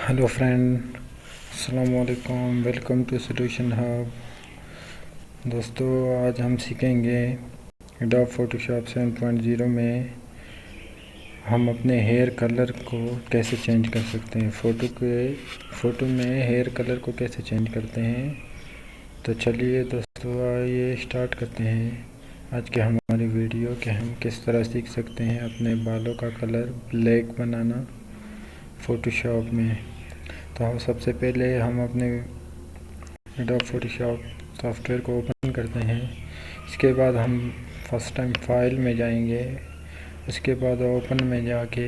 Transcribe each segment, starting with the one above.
Hello friend, अस्सलाम वालेकुम। Welcome to solution hub. दोस्तों, आज हम सीखेंगे एडोब फोटोशॉप 7.0 में हम अपने हेयर कलर को कैसे चेंज कर सकते हैं। फ़ोटो में हेयर कलर को कैसे चेंज करते हैं। तो चलिए दोस्तों, आइए स्टार्ट करते हैं आज के हमारी वीडियो कि हम किस तरह सीख सकते हैं अपने बालों का कलर ब्लैक बनाना फ़ोटोशॉप में। तो सबसे पहले हम अपने एडोब फोटोशॉप सॉफ्टवेयर को ओपन करते हैं। इसके बाद हम फर्स्ट टाइम फाइल में जाएंगे। उसके बाद ओपन में जाके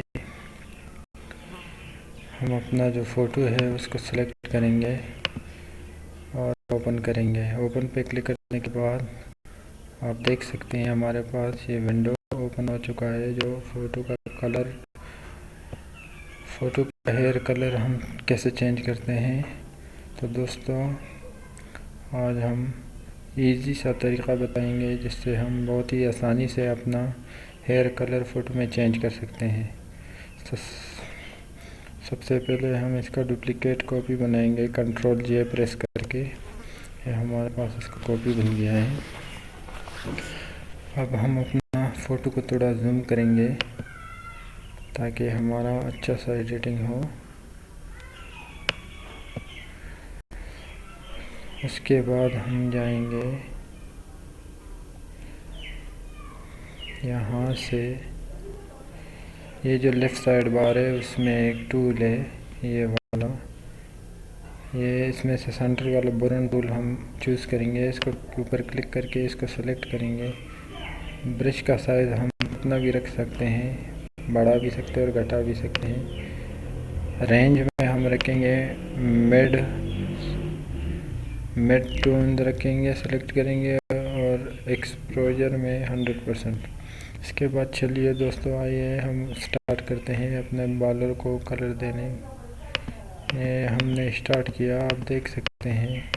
हम अपना जो फ़ोटो है उसको सिलेक्ट करेंगे और ओपन करेंगे। ओपन पे क्लिक करने के बाद आप देख सकते हैं हमारे पास ये विंडो ओपन हो चुका है। जो फ़ोटो का हेयर कलर हम कैसे चेंज करते हैं। तो दोस्तों, आज हम इजी सा तरीक़ा बताएंगे जिससे हम बहुत ही आसानी से अपना हेयर कलर फ़ोटो में चेंज कर सकते हैं। तो सबसे पहले हम इसका डुप्लिकेट कॉपी बनाएंगे Ctrl+J प्रेस करके। ये हमारे पास इसका कॉपी बन गया है। अब हम अपना फ़ोटो को थोड़ा जूम करेंगे ताकि हमारा अच्छा सा एडिटिंग हो। उसके बाद हम जाएंगे यहाँ से, ये जो लेफ़्ट साइड बार है उसमें एक टूल है ये वाला। ये इसमें से सेंटर वाला बटन टूल हम चूज़ करेंगे। इसको ऊपर क्लिक करके इसको सेलेक्ट करेंगे। ब्रश का साइज़ हम इतना भी रख सकते हैं, बढ़ा भी सकते हैं और घटा भी सकते हैं। रेंज में हम रखेंगे मिड टोन रखेंगे, सेलेक्ट करेंगे और एक्सपोजर में 100%। इसके बाद चलिए दोस्तों, आइए हम स्टार्ट करते हैं अपने बालों को कलर देने। ये हमने स्टार्ट किया, आप देख सकते हैं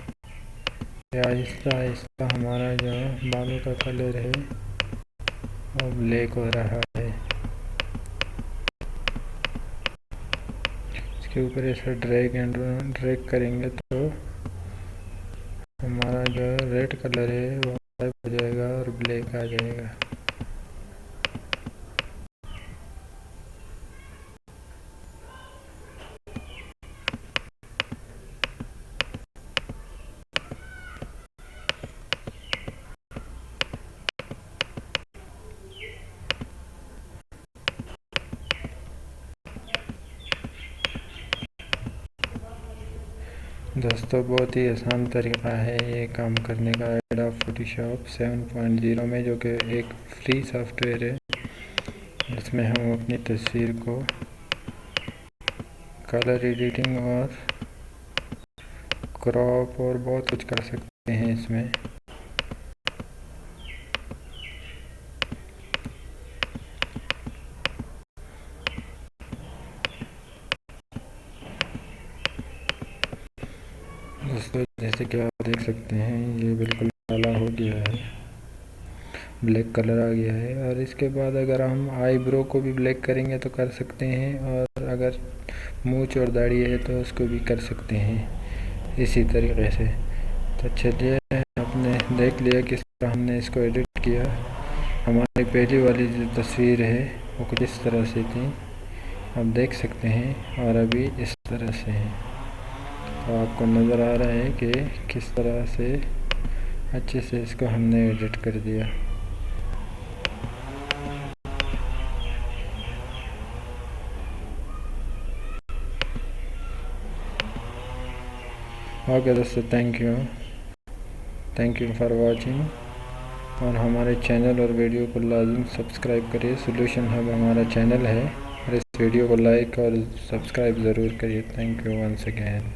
आहिस्ता आहिस्ता हमारा जो बालों का कलर है वो ब्लैक हो रहा है। इसके ऊपर ऐसे ड्रैग करेंगे तो हमारा जो रेड कलर है वो गायब हो जाएगा और ब्लैक आ जाएगा। दोस्तों, बहुत ही आसान तरीका है ये काम करने का एडोब फोटोशॉप 7.0 में, जो कि एक फ्री सॉफ्टवेयर है। इसमें हम अपनी तस्वीर को कलर एडिटिंग और क्रॉप और बहुत कुछ कर सकते हैं इसमें। दोस्तों, जैसे कि आप देख सकते हैं ये बिल्कुल काला हो गया है, ब्लैक कलर आ गया है। और इसके बाद अगर हम आईब्रो को भी ब्लैक करेंगे तो कर सकते हैं, और अगर मूंछ और दाढ़ी है तो उसको भी कर सकते हैं इसी तरीके से। तो चलिए, आपने देख लिया किस तरह हमने इसको एडिट किया। हमारी पहली वाली जो तस्वीर है वो कुछ इस तरह से थी, आप देख सकते हैं, और अभी इस तरह से है। तो आपको नज़र आ रहा है कि किस तरह से अच्छे से इसको हमने एडिट कर दिया। ओके दोस्तों, थैंक यू फॉर वाचिंग। और हमारे चैनल और वीडियो को लाजम सब्सक्राइब करिए। सॉल्यूशन हब हमारा चैनल है, और इस वीडियो को लाइक और सब्सक्राइब ज़रूर करिए। Thank you once again.